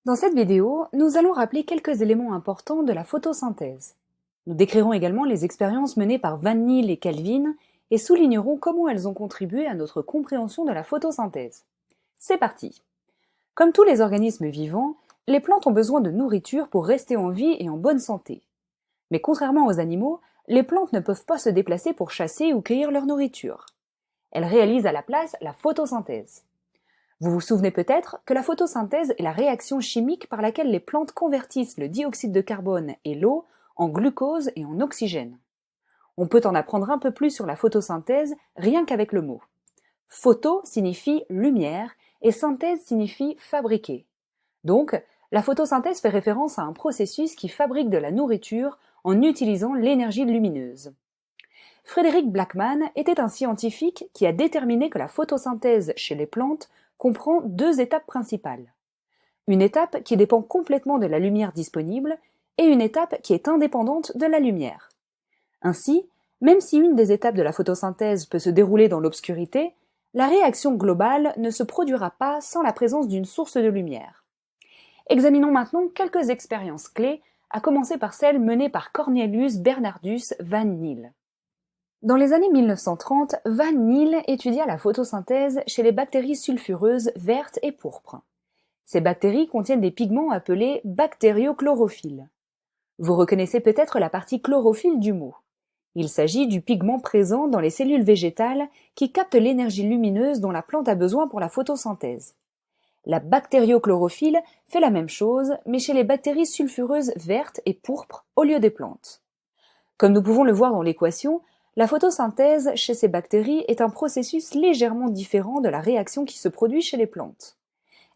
Dans cette vidéo, nous allons rappeler quelques éléments importants de la photosynthèse. Nous décrirons également les expériences menées par Van Niel et Kelvin et soulignerons comment elles ont contribué à notre compréhension de la photosynthèse. C'est parti! Comme tous les organismes vivants, les plantes ont besoin de nourriture pour rester en vie et en bonne santé. Mais contrairement aux animaux, les plantes ne peuvent pas se déplacer pour chasser ou cueillir leur nourriture. Elles réalisent à la place la photosynthèse. Vous vous souvenez peut-être que la photosynthèse est la réaction chimique par laquelle les plantes convertissent le dioxyde de carbone et l'eau en glucose et en oxygène. On peut en apprendre un peu plus sur la photosynthèse rien qu'avec le mot. Photo signifie lumière et synthèse signifie fabriquer. Donc, la photosynthèse fait référence à un processus qui fabrique de la nourriture en utilisant l'énergie lumineuse. Frederick Blackman était un scientifique qui a déterminé que la photosynthèse chez les plantes comprend deux étapes principales. Une étape qui dépend complètement de la lumière disponible et une étape qui est indépendante de la lumière. Ainsi, même si une des étapes de la photosynthèse peut se dérouler dans l'obscurité, la réaction globale ne se produira pas sans la présence d'une source de lumière. Examinons maintenant quelques expériences clés, à commencer par celle menée par Cornelius Bernardus Van Niel. Dans les années 1930, Van Niel étudia la photosynthèse chez les bactéries sulfureuses vertes et pourpres. Ces bactéries contiennent des pigments appelés bactériochlorophylles. Vous reconnaissez peut-être la partie chlorophylle du mot. Il s'agit du pigment présent dans les cellules végétales qui capte l'énergie lumineuse dont la plante a besoin pour la photosynthèse. La bactériochlorophylle fait la même chose, mais chez les bactéries sulfureuses vertes et pourpres au lieu des plantes. Comme nous pouvons le voir dans l'équation, la photosynthèse chez ces bactéries est un processus légèrement différent de la réaction qui se produit chez les plantes.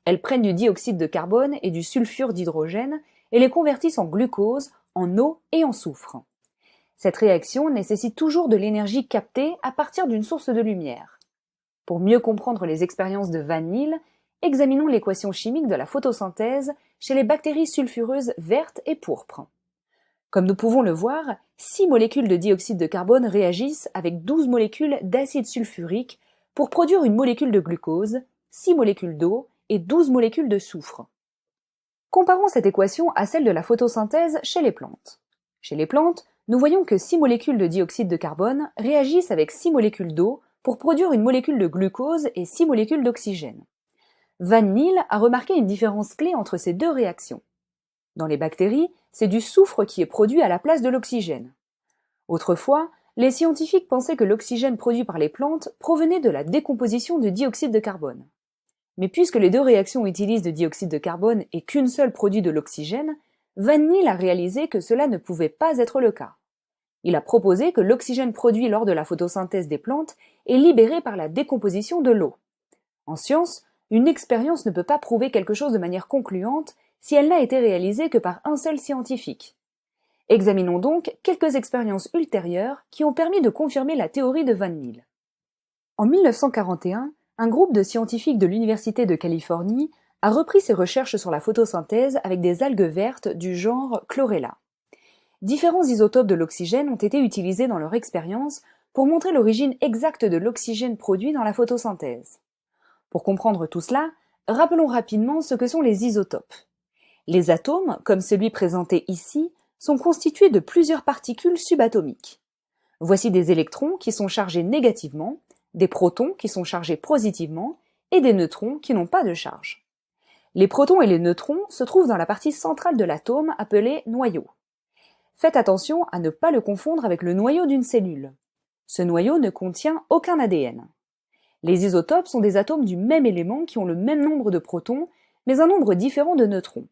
Elles prennent du dioxyde de carbone et du sulfure d'hydrogène et les convertissent en glucose, en eau et en soufre. Cette réaction nécessite toujours de l'énergie captée à partir d'une source de lumière. Pour mieux comprendre les expériences de Van Niel, examinons l'équation chimique de la photosynthèse chez les bactéries sulfureuses vertes et pourpres. Comme nous pouvons le voir, 6 molécules de dioxyde de carbone réagissent avec 12 molécules d'acide sulfurique pour produire une molécule de glucose, 6 molécules d'eau et 12 molécules de soufre. Comparons cette équation à celle de la photosynthèse chez les plantes. Chez les plantes, nous voyons que 6 molécules de dioxyde de carbone réagissent avec 6 molécules d'eau pour produire une molécule de glucose et 6 molécules d'oxygène. Van Niel a remarqué une différence clé entre ces deux réactions. Dans les bactéries, c'est du soufre qui est produit à la place de l'oxygène. Autrefois, les scientifiques pensaient que l'oxygène produit par les plantes provenait de la décomposition du dioxyde de carbone. Mais puisque les deux réactions utilisent de dioxyde de carbone et qu'une seule produit de l'oxygène, Van Niel a réalisé que cela ne pouvait pas être le cas. Il a proposé que l'oxygène produit lors de la photosynthèse des plantes est libéré par la décomposition de l'eau. En science, une expérience ne peut pas prouver quelque chose de manière concluante si elle n'a été réalisée que par un seul scientifique. Examinons donc quelques expériences ultérieures qui ont permis de confirmer la théorie de Van Niel. En 1941, un groupe de scientifiques de l'Université de Californie a repris ses recherches sur la photosynthèse avec des algues vertes du genre Chlorella. Différents isotopes de l'oxygène ont été utilisés dans leur expérience pour montrer l'origine exacte de l'oxygène produit dans la photosynthèse. Pour comprendre tout cela, rappelons rapidement ce que sont les isotopes. Les atomes, comme celui présenté ici, sont constitués de plusieurs particules subatomiques. Voici des électrons qui sont chargés négativement, des protons qui sont chargés positivement et des neutrons qui n'ont pas de charge. Les protons et les neutrons se trouvent dans la partie centrale de l'atome appelée noyau. Faites attention à ne pas le confondre avec le noyau d'une cellule. Ce noyau ne contient aucun ADN. Les isotopes sont des atomes du même élément qui ont le même nombre de protons, mais un nombre différent de neutrons.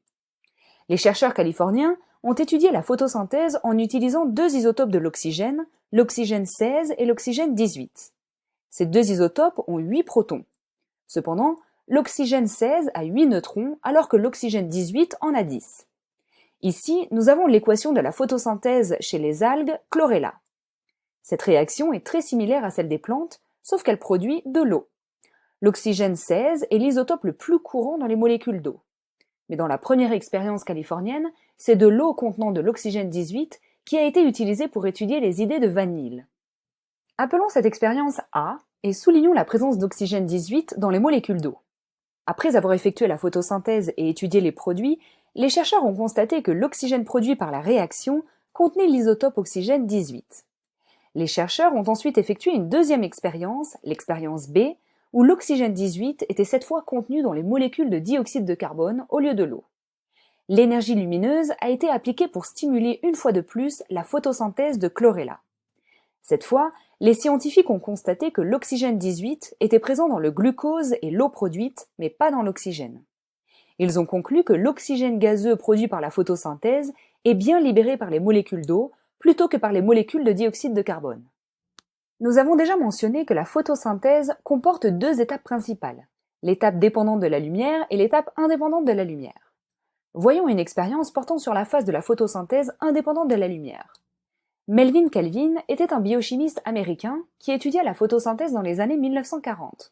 Les chercheurs californiens ont étudié la photosynthèse en utilisant deux isotopes de l'oxygène 16 et l'oxygène 18. Ces deux isotopes ont 8 protons. Cependant, l'oxygène 16 a 8 neutrons alors que l'oxygène 18 en a 10. Ici, nous avons l'équation de la photosynthèse chez les algues Chlorella. Cette réaction est très similaire à celle des plantes, sauf qu'elle produit de l'eau. L'oxygène 16 est l'isotope le plus courant dans les molécules d'eau. Mais dans la première expérience californienne, c'est de l'eau contenant de l'oxygène 18 qui a été utilisée pour étudier les idées de Van Niel. Appelons cette expérience A et soulignons la présence d'oxygène 18 dans les molécules d'eau. Après avoir effectué la photosynthèse et étudié les produits, les chercheurs ont constaté que l'oxygène produit par la réaction contenait l'isotope oxygène 18. Les chercheurs ont ensuite effectué une deuxième expérience, l'expérience B, où l'oxygène 18 était cette fois contenu dans les molécules de dioxyde de carbone au lieu de l'eau. L'énergie lumineuse a été appliquée pour stimuler une fois de plus la photosynthèse de chlorella. Cette fois, les scientifiques ont constaté que l'oxygène 18 était présent dans le glucose et l'eau produite, mais pas dans l'oxygène. Ils ont conclu que l'oxygène gazeux produit par la photosynthèse est bien libéré par les molécules d'eau plutôt que par les molécules de dioxyde de carbone. Nous avons déjà mentionné que la photosynthèse comporte deux étapes principales, l'étape dépendante de la lumière et l'étape indépendante de la lumière. Voyons une expérience portant sur la phase de la photosynthèse indépendante de la lumière. Melvin Calvin était un biochimiste américain qui étudia la photosynthèse dans les années 1940.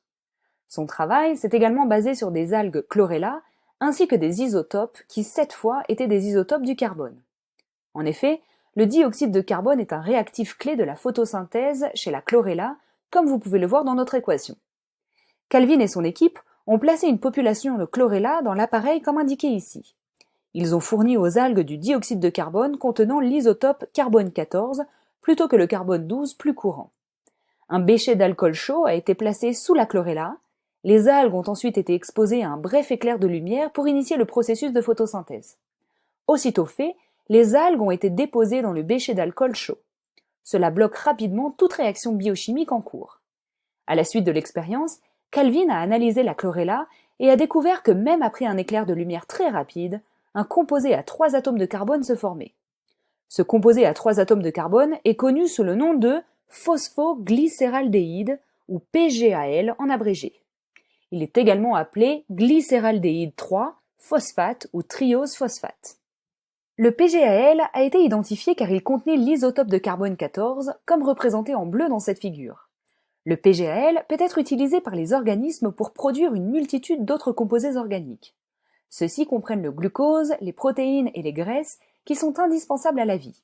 Son travail s'est également basé sur des algues chlorella ainsi que des isotopes qui, cette fois, étaient des isotopes du carbone. En effet, le dioxyde de carbone est un réactif clé de la photosynthèse chez la chlorella, comme vous pouvez le voir dans notre équation. Calvin et son équipe ont placé une population de chlorella dans l'appareil comme indiqué ici. Ils ont fourni aux algues du dioxyde de carbone contenant l'isotope carbone 14 plutôt que le carbone 12 plus courant. Un bécher d'alcool chaud a été placé sous la chlorella. Les algues ont ensuite été exposées à un bref éclair de lumière pour initier le processus de photosynthèse. Aussitôt fait, les algues ont été déposées dans le bécher d'alcool chaud. Cela bloque rapidement toute réaction biochimique en cours. À la suite de l'expérience, Calvin a analysé la chlorella et a découvert que même après un éclair de lumière très rapide, un composé à 3 atomes de carbone se formait. Ce composé à 3 atomes de carbone est connu sous le nom de phosphoglycéraldéhyde ou PGAL en abrégé. Il est également appelé glycéraldéhyde 3, phosphate ou triose phosphate. Le PGAL a été identifié car il contenait l'isotope de carbone 14, comme représenté en bleu dans cette figure. Le PGAL peut être utilisé par les organismes pour produire une multitude d'autres composés organiques. Ceux-ci comprennent le glucose, les protéines et les graisses qui sont indispensables à la vie.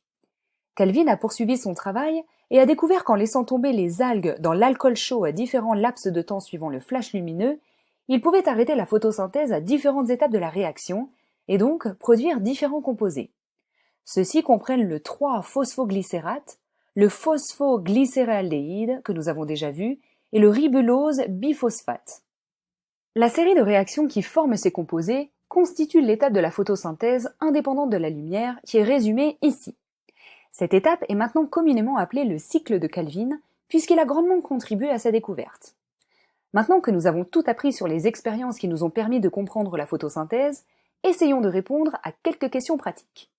Calvin a poursuivi son travail et a découvert qu'en laissant tomber les algues dans l'alcool chaud à différents laps de temps suivant le flash lumineux, il pouvait arrêter la photosynthèse à différentes étapes de la réaction et donc produire différents composés. Ceux-ci comprennent le 3-phosphoglycérate, le phosphoglycéraldéhyde que nous avons déjà vu et le ribulose biphosphate. La série de réactions qui forment ces composés constitue l'étape de la photosynthèse indépendante de la lumière qui est résumée ici. Cette étape est maintenant communément appelée le cycle de Calvin puisqu'il a grandement contribué à sa découverte. Maintenant que nous avons tout appris sur les expériences qui nous ont permis de comprendre la photosynthèse, essayons de répondre à quelques questions pratiques.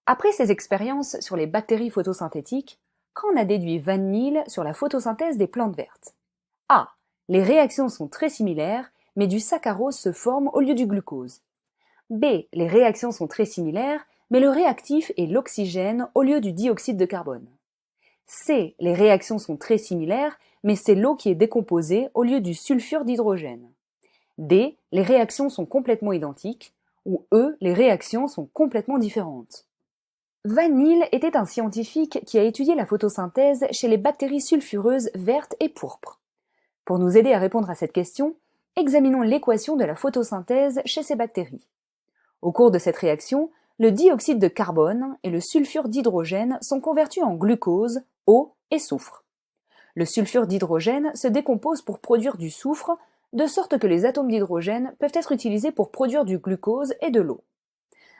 Après ces expériences sur les bactéries photosynthétiques, qu'en a déduit Van Niel sur la photosynthèse des plantes vertes? A. Les réactions sont très similaires, mais du saccharose se forme au lieu du glucose. B. Les réactions sont très similaires, mais le réactif est l'oxygène au lieu du dioxyde de carbone. C. Les réactions sont très similaires, mais c'est l'eau qui est décomposée au lieu du sulfure d'hydrogène. D. Les réactions sont complètement identiques. Ou E. Les réactions sont complètement différentes. Van Niel était un scientifique qui a étudié la photosynthèse chez les bactéries sulfureuses vertes et pourpres. Pour nous aider à répondre à cette question, examinons l'équation de la photosynthèse chez ces bactéries. Au cours de cette réaction, le dioxyde de carbone et le sulfure d'hydrogène sont convertis en glucose, eau et soufre. Le sulfure d'hydrogène se décompose pour produire du soufre, de sorte que les atomes d'hydrogène peuvent être utilisés pour produire du glucose et de l'eau.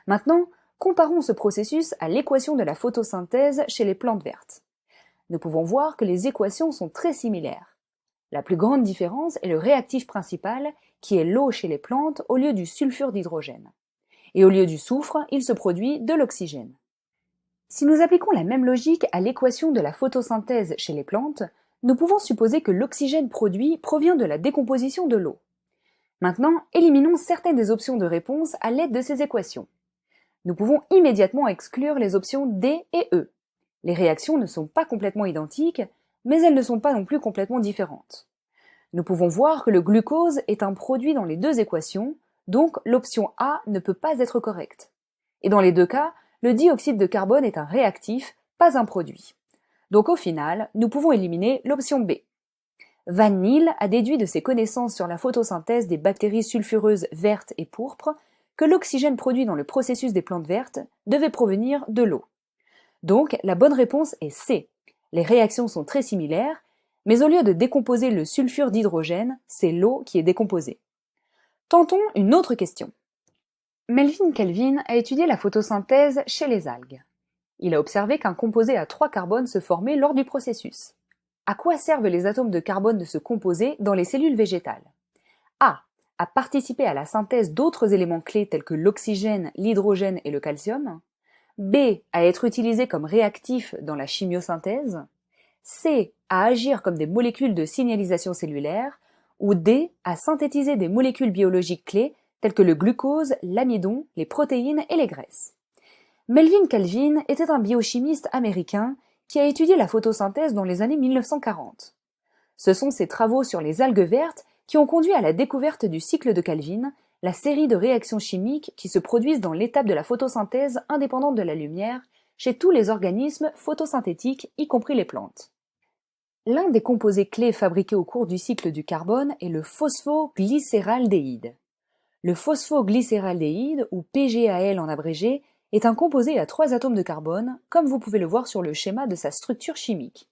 Maintenant, comparons ce processus à l'équation de la photosynthèse chez les plantes vertes. Nous pouvons voir que les équations sont très similaires. La plus grande différence est le réactif principal, qui est l'eau chez les plantes au lieu du sulfure d'hydrogène. Et au lieu du soufre, il se produit de l'oxygène. Si nous appliquons la même logique à l'équation de la photosynthèse chez les plantes, nous pouvons supposer que l'oxygène produit provient de la décomposition de l'eau. Maintenant, éliminons certaines des options de réponse à l'aide de ces équations. Nous pouvons immédiatement exclure les options D et E. Les réactions ne sont pas complètement identiques, mais elles ne sont pas non plus complètement différentes. Nous pouvons voir que le glucose est un produit dans les deux équations, donc l'option A ne peut pas être correcte. Et dans les deux cas, le dioxyde de carbone est un réactif, pas un produit. Donc au final, nous pouvons éliminer l'option B. Van Niel a déduit de ses connaissances sur la photosynthèse des bactéries sulfureuses vertes et pourpres que l'oxygène produit dans le processus des plantes vertes devait provenir de l'eau. Donc, la bonne réponse est C. Les réactions sont très similaires, mais au lieu de décomposer le sulfure d'hydrogène, c'est l'eau qui est décomposée. Tentons une autre question. Melvin Kelvin a étudié la photosynthèse chez les algues. Il a observé qu'un composé à 3 carbones se formait lors du processus. À quoi servent les atomes de carbone de ce composé dans les cellules végétales? A. À participer à la synthèse d'autres éléments clés tels que l'oxygène, l'hydrogène et le calcium. B. À être utilisés comme réactifs dans la chimiosynthèse. C. À agir comme des molécules de signalisation cellulaire. Ou D. À synthétiser des molécules biologiques clés telles que le glucose, l'amidon, les protéines et les graisses. Melvin Kelvin était un biochimiste américain qui a étudié la photosynthèse dans les années 1940. Ce sont ses travaux sur les algues vertes qui ont conduit à la découverte du cycle de Kelvin, la série de réactions chimiques qui se produisent dans l'étape de la photosynthèse indépendante de la lumière chez tous les organismes photosynthétiques, y compris les plantes. L'un des composés clés fabriqués au cours du cycle du carbone est le phosphoglycéraldéhyde. Le phosphoglycéraldéhyde, ou PGAL en abrégé, est un composé à 3 atomes de carbone, comme vous pouvez le voir sur le schéma de sa structure chimique.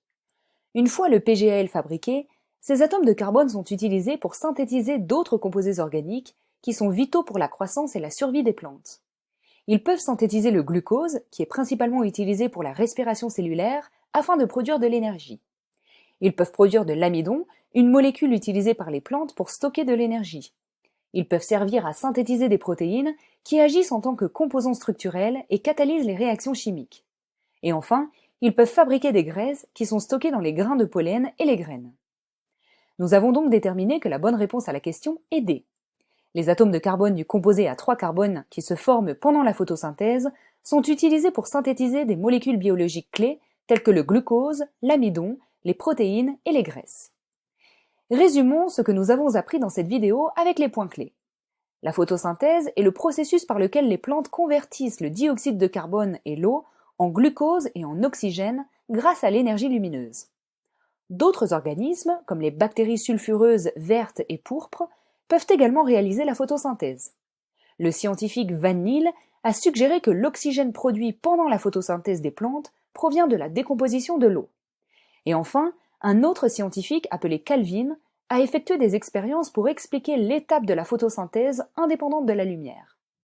Une fois le PGAL fabriqué, ces atomes de carbone sont utilisés pour synthétiser d'autres composés organiques qui sont vitaux pour la croissance et la survie des plantes. Ils peuvent synthétiser le glucose, qui est principalement utilisé pour la respiration cellulaire, afin de produire de l'énergie. Ils peuvent produire de l'amidon, une molécule utilisée par les plantes pour stocker de l'énergie. Ils peuvent servir à synthétiser des protéines qui agissent en tant que composants structurels et catalysent les réactions chimiques. Et enfin, ils peuvent fabriquer des graisses qui sont stockées dans les grains de pollen et les graines. Nous avons donc déterminé que la bonne réponse à la question est D. Les atomes de carbone du composé à 3 carbones qui se forment pendant la photosynthèse sont utilisés pour synthétiser des molécules biologiques clés telles que le glucose, l'amidon, les protéines et les graisses. Résumons ce que nous avons appris dans cette vidéo avec les points clés. La photosynthèse est le processus par lequel les plantes convertissent le dioxyde de carbone et l'eau en glucose et en oxygène grâce à l'énergie lumineuse. D'autres organismes, comme les bactéries sulfureuses vertes et pourpres, peuvent également réaliser la photosynthèse. Le scientifique Van Niel a suggéré que l'oxygène produit pendant la photosynthèse des plantes provient de la décomposition de l'eau. Et enfin, un autre scientifique appelé Kelvin a effectué des expériences pour expliquer l'étape de la photosynthèse indépendante de la lumière.